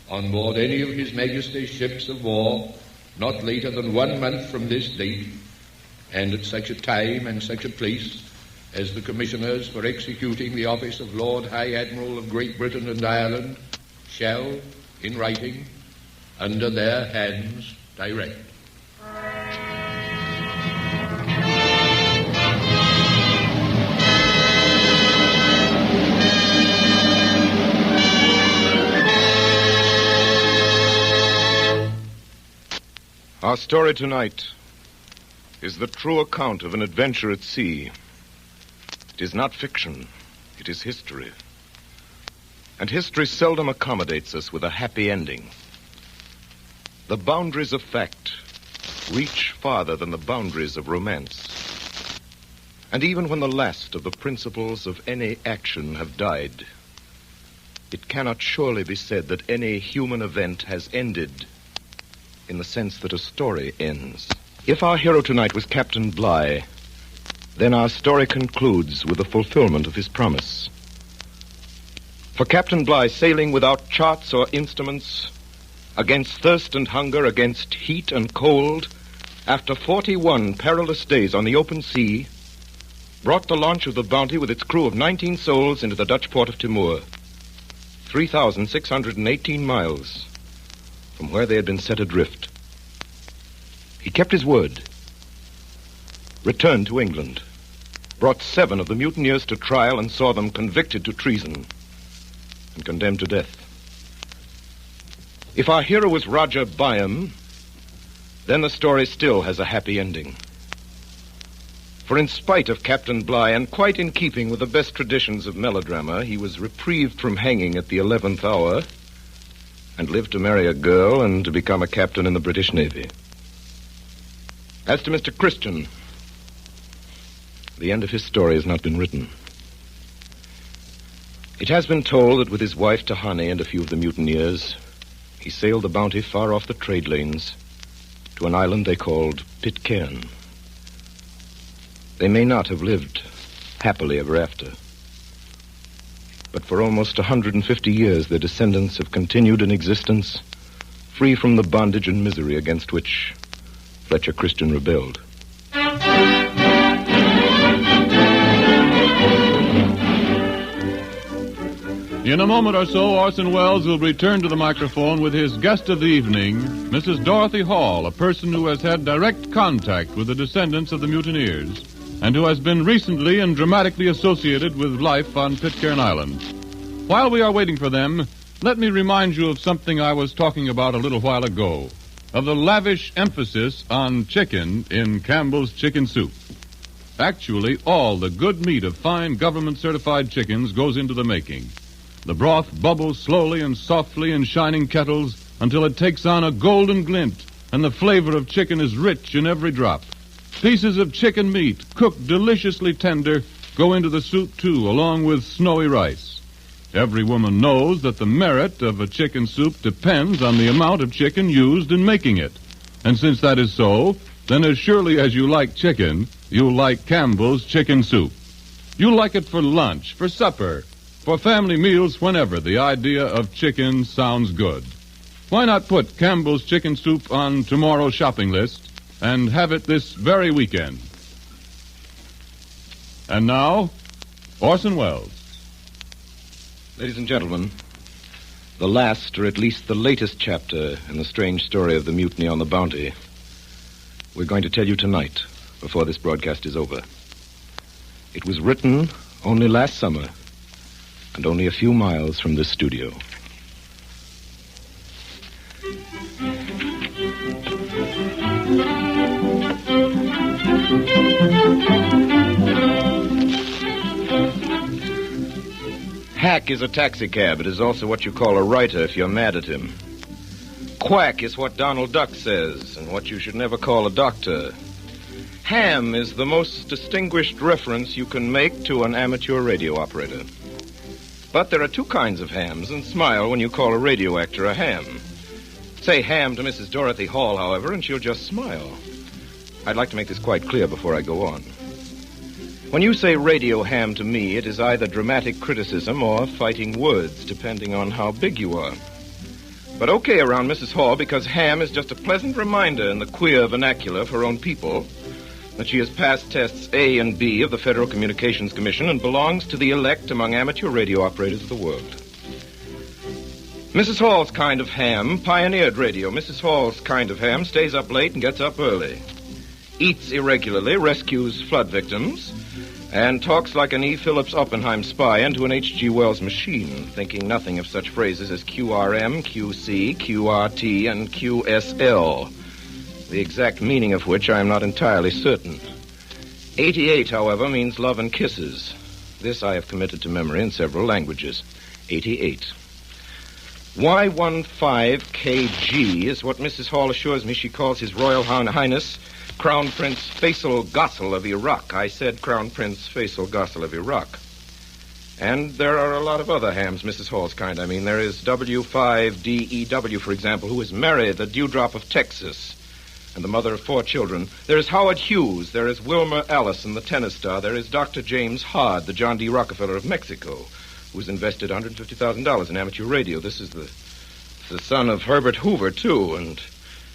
on board any of His Majesty's ships of war not later than 1 month from this date, and at such a time and such a place as the commissioners for executing the office of Lord High Admiral of Great Britain and Ireland shall, in writing, under their hands, direct. Our story tonight is the true account of an adventure at sea. It is not fiction, it is history. And history seldom accommodates us with a happy ending. The boundaries of fact reach farther than the boundaries of romance. And even when the last of the principles of any action have died, it cannot surely be said that any human event has ended in the sense that a story ends. If our hero tonight was Captain Bligh, then our story concludes with the fulfillment of his promise. For Captain Bligh, sailing without charts or instruments, against thirst and hunger, against heat and cold, after 41 perilous days on the open sea, brought the launch of the Bounty with its crew of 19 souls into the Dutch port of Timor, 3,618 miles from where they had been set adrift. He kept his word, returned to England, brought 7 of the mutineers to trial and saw them convicted to treason and condemned to death. If our hero was Roger Byam, then the story still has a happy ending. For in spite of Captain Bligh, and quite in keeping with the best traditions of melodrama, he was reprieved from hanging at the 11th hour and lived to marry a girl and to become a captain in the British Navy. As to Mr. Christian, the end of his story has not been written. It has been told that with his wife Tahani and a few of the mutineers, he sailed the Bounty far off the trade lanes to an island they called Pitcairn. They may not have lived happily ever after, but for almost 150 years their descendants have continued in existence, free from the bondage and misery against which Fletcher Christian rebelled. In a moment or so, Orson Welles will return to the microphone with his guest of the evening, Mrs. Dorothy Hall, a person who has had direct contact with the descendants of the mutineers and who has been recently and dramatically associated with life on Pitcairn Island. While we are waiting for them, let me remind you of something I was talking about a little while ago, of the lavish emphasis on chicken in Campbell's chicken soup. Actually, all the good meat of fine government-certified chickens goes into the making. The broth bubbles slowly and softly in shining kettles until it takes on a golden glint, and the flavor of chicken is rich in every drop. Pieces of chicken meat, cooked deliciously tender, go into the soup, too, along with snowy rice. Every woman knows that the merit of a chicken soup depends on the amount of chicken used in making it. And since that is so, then as surely as you like chicken, you'll like Campbell's chicken soup. You'll like it for lunch, for supper, for family meals, whenever the idea of chicken sounds good. Why not put Campbell's chicken soup on tomorrow's shopping list and have it this very weekend? And now, Orson Welles. Ladies and gentlemen, the last, or at least the latest chapter in the strange story of the mutiny on the Bounty, we're going to tell you tonight, before this broadcast is over. It was written only last summer, and only a few miles from this studio. Hack is a taxicab. It is also what you call a writer if you're mad at him. Quack is what Donald Duck says, and what you should never call a doctor. Ham is the most distinguished reference you can make to an amateur radio operator. But there are 2 kinds of hams, and smile when you call a radio actor a ham. Say ham to Mrs. Dorothy Hall, however, and she'll just smile. I'd like to make this quite clear before I go on. When you say radio ham to me, it is either dramatic criticism or fighting words, depending on how big you are. But okay around Mrs. Hall, because ham is just a pleasant reminder in the queer vernacular of her own people that she has passed tests A and B of the Federal Communications Commission and belongs to the elect among amateur radio operators of the world. Mrs. Hall's kind of ham pioneered radio. Mrs. Hall's kind of ham stays up late and gets up early, eats irregularly, rescues flood victims, and talks like an E. Phillips Oppenheim spy into an H.G. Wells machine, thinking nothing of such phrases as QRM, QC, QRT, and QSL, the exact meaning of which I am not entirely certain. 88, however, means love and kisses. This I have committed to memory in several languages. 88. Y15KG is what Mrs. Hall assures me she calls His Royal Highness Crown Prince Faisal Ghassel of Iraq. I said Crown Prince Faisal Ghassel of Iraq. And there are a lot of other hams, Mrs. Hall's kind, I mean. There is W5DEW, for example, who is Mary, the Dewdrop of Texas, and the mother of 4 children. There is Howard Hughes. There is Wilmer Allison, the tennis star. There is Dr. James Hard, the John D. Rockefeller of Mexico, who's invested $150,000 in amateur radio. This is the son of Herbert Hoover, too, and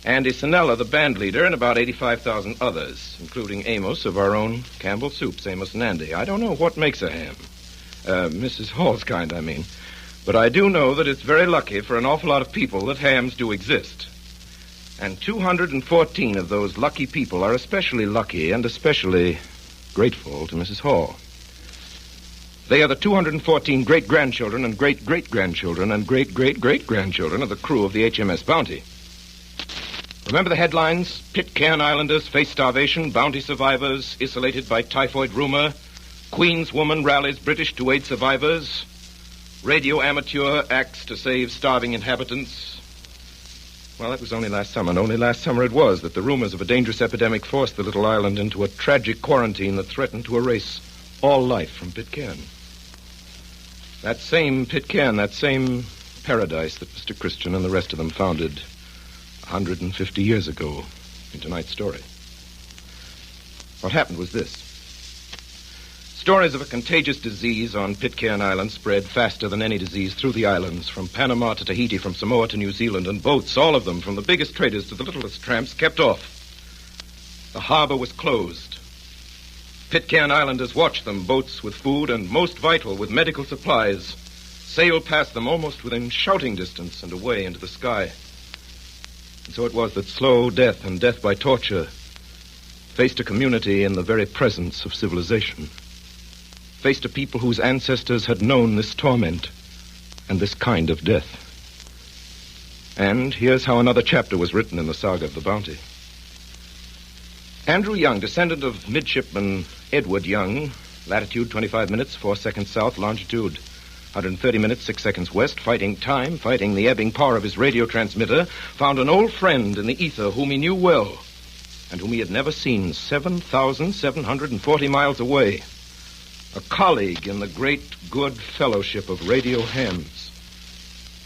Andy Sinella, the band leader, and about 85,000 others, including Amos of our own Campbell Soups, Amos and Andy. I don't know what makes a ham. Mrs. Hall's kind, I mean. But I do know that it's very lucky for an awful lot of people that hams do exist. And 214 of those lucky people are especially lucky and especially grateful to Mrs. Hall. They are the 214 great-grandchildren and great-great-grandchildren and great-great-great-grandchildren of the crew of the HMS Bounty. Remember the headlines? Pitcairn Islanders face starvation, Bounty survivors isolated by typhoid rumor, Queen's woman rallies British to aid survivors, radio amateur acts to save starving inhabitants. Well, that was only last summer, and only last summer it was that the rumors of a dangerous epidemic forced the little island into a tragic quarantine that threatened to erase all life from Pitcairn. That same Pitcairn, that same paradise that Mr. Christian and the rest of them founded 150 years ago in tonight's story. What happened was this. Stories of a contagious disease on Pitcairn Island spread faster than any disease through the islands, from Panama to Tahiti, from Samoa to New Zealand, and boats, all of them, from the biggest traders to the littlest tramps, kept off. The harbor was closed. Pitcairn Islanders watched them, boats with food and, most vital, with medical supplies, sail past them almost within shouting distance and away into the sky. And so it was that slow death and death by torture faced a community in the very presence of civilization, faced a people whose ancestors had known this torment and this kind of death. And here's how another chapter was written in the saga of the Bounty. Andrew Young, descendant of midshipman Edward Young, latitude 25 minutes, 4 seconds south, longitude 130 minutes, 6 seconds west, fighting time, fighting the ebbing power of his radio transmitter, found an old friend in the ether whom he knew well and whom he had never seen 7,740 miles away. A colleague in the great good fellowship of radio hams.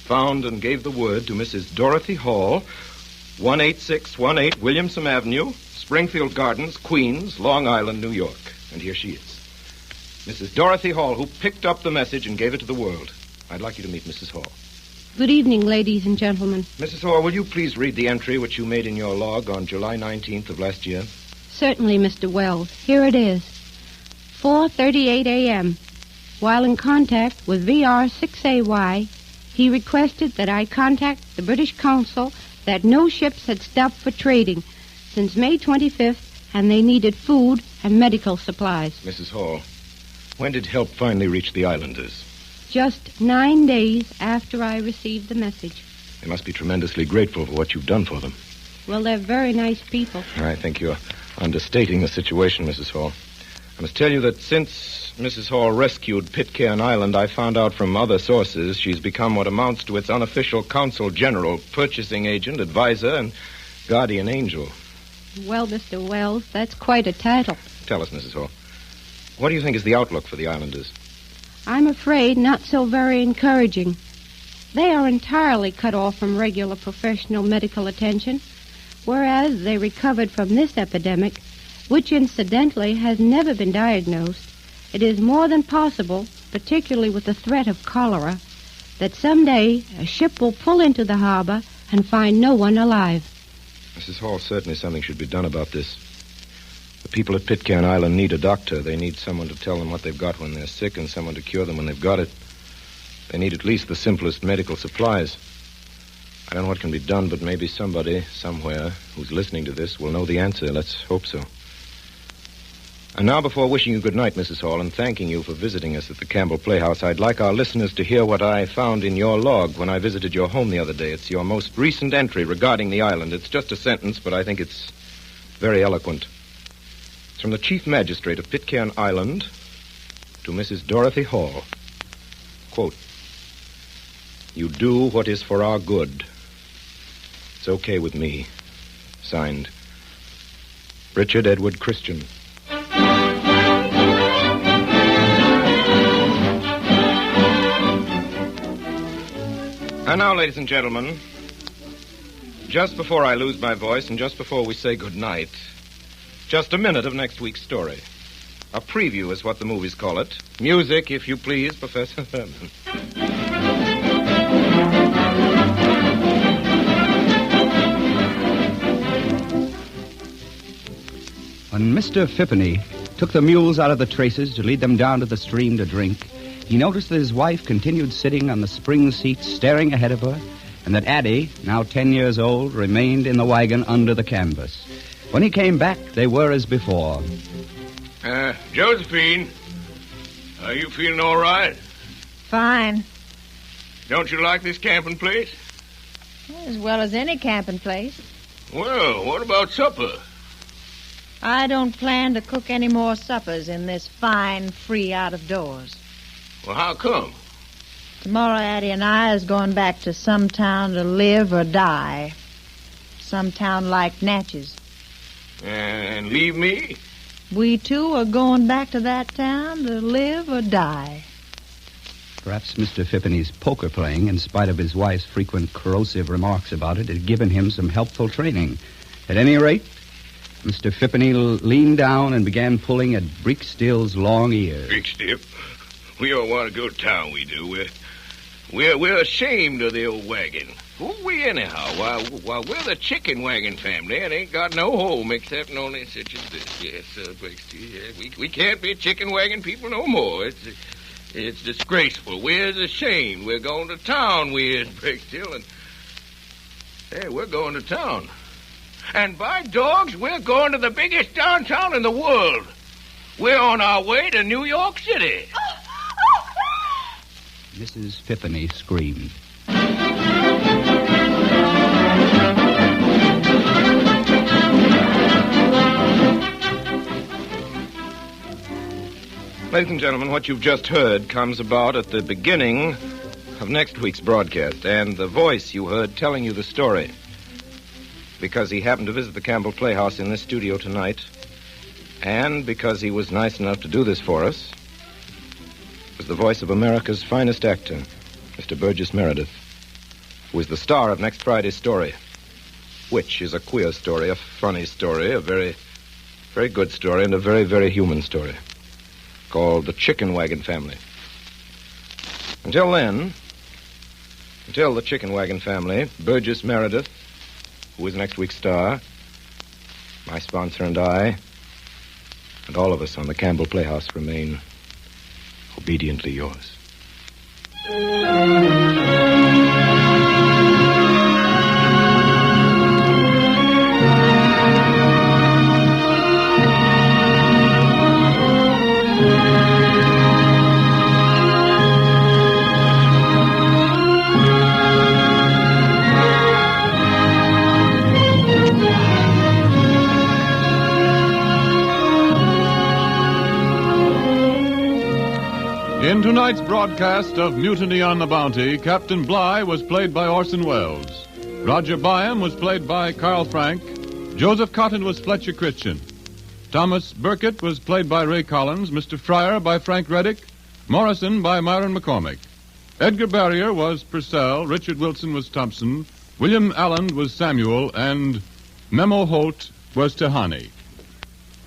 Found and gave the word to Mrs. Dorothy Hall, 18618 Williamson Avenue, Springfield Gardens, Queens, Long Island, New York. And here she is. Mrs. Dorothy Hall, who picked up the message and gave it to the world. I'd like you to meet Mrs. Hall. Good evening, ladies and gentlemen. Mrs. Hall, will you please read the entry which you made in your log on July 19th of last year? Certainly, Mr. Wells. Here it is. 4:38 a.m. While in contact with VR-6AY, he requested that I contact the British Consul that no ships had stopped for trading since May 25th, and they needed food and medical supplies. Mrs. Hall, when did help finally reach the islanders? Just 9 days after I received the message. They must be tremendously grateful for what you've done for them. Well, they're very nice people. I think you're understating the situation, Mrs. Hall. I must tell you that since Mrs. Hall rescued Pitcairn Island, I found out from other sources she's become what amounts to its unofficial consul general, purchasing agent, advisor, and guardian angel. Well, Mr. Wells, that's quite a title. Tell us, Mrs. Hall, what do you think is the outlook for the islanders? I'm afraid not so very encouraging. They are entirely cut off from regular professional medical attention, whereas they recovered from this epidemic, which incidentally has never been diagnosed. It is more than possible, particularly with the threat of cholera, that someday a ship will pull into the harbor and find no one alive. Mrs. Hall, certainly something should be done about this. The people at Pitcairn Island need a doctor. They need someone to tell them what they've got when they're sick and someone to cure them when they've got it. They need at least the simplest medical supplies. I don't know what can be done, but maybe somebody, somewhere, who's listening to this will know the answer. Let's hope so. And now, before wishing you good night, Mrs. Hall, and thanking you for visiting us at the Campbell Playhouse, I'd like our listeners to hear what I found in your log when I visited your home the other day. It's your most recent entry regarding the island. It's just a sentence, but I think it's very eloquent. It's from the Chief Magistrate of Pitcairn Island to Mrs. Dorothy Hall. Quote, "You do what is for our good. It's okay with me." Signed, Richard Edward Christian. And now, ladies and gentlemen, just before I lose my voice and just before we say good night, just a minute of next week's story. A preview is what the movies call it. Music, if you please, Professor Thurman. When Mr. Phippeny took the mules out of the traces to lead them down to the stream to drink, he noticed that his wife continued sitting on the spring seat staring ahead of her, and that Addie, now 10 years old, remained in the wagon under the canvas. When he came back, they were as before. Josephine, are you feeling all right? Fine. Don't you like this camping place? As well as any camping place. Well, what about supper? I don't plan to cook any more suppers in this fine, free out of doors. Well, how come? Tomorrow, Addie and I is going back to some town to live or die. Some town like Natchez. And leave me? We, too, are going back to that town to live or die. Perhaps Mr. Phippany's poker playing, in spite of his wife's frequent corrosive remarks about it, had given him some helpful training. At any rate, Mr. Phippany leaned down and began pulling at Breekstill's long ear. Breekstill? We all want to go to town, we do. We're ashamed of the old wagon. Who are we anyhow? Why, we're the chicken wagon family and ain't got no home except only such as this. Yes, Breekstill, yeah. We can't be chicken wagon people no more. It's disgraceful. We're ashamed. We're going to town, we is, Breekstill, and... Hey, we're going to town. And by dogs, we're going to the biggest downtown in the world. We're on our way to New York City. Mrs. Phippany screamed. Ladies and gentlemen, what you've just heard comes about at the beginning of next week's broadcast, and the voice you heard telling you the story, because he happened to visit the Campbell Playhouse in this studio tonight, and because he was nice enough to do this for us, was the voice of America's finest actor, Mr. Burgess Meredith, who is the star of next Friday's story, which is a queer story, a funny story, a very, very good story, and a very, very human story, called The Chicken Wagon Family. Until then, until The Chicken Wagon Family, Burgess Meredith, who is next week's star, my sponsor and I, and all of us on the Campbell Playhouse remain obediently yours. In tonight's broadcast of Mutiny on the Bounty, Captain Bligh was played by Orson Welles. Roger Byam was played by Carl Frank. Joseph Cotton was Fletcher Christian. Thomas Burkett was played by Ray Collins. Mr. Fryer by Frank Reddick. Morrison by Myron McCormick. Edgar Barrier was Purcell. Richard Wilson was Thompson. William Allen was Samuel. And Memo Holt was Tahani.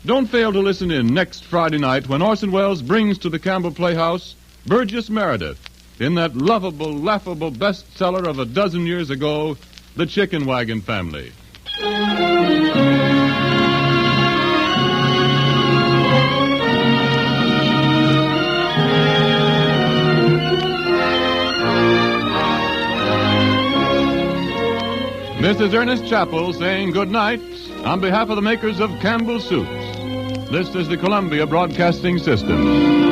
Don't fail to listen in next Friday night when Orson Welles brings to the Campbell Playhouse Burgess Meredith in that lovable, laughable bestseller of a dozen years ago, The Chicken Wagon Family. This is Ernest Chappell saying good night on behalf of the makers of Campbell Soups. This is the Columbia Broadcasting System.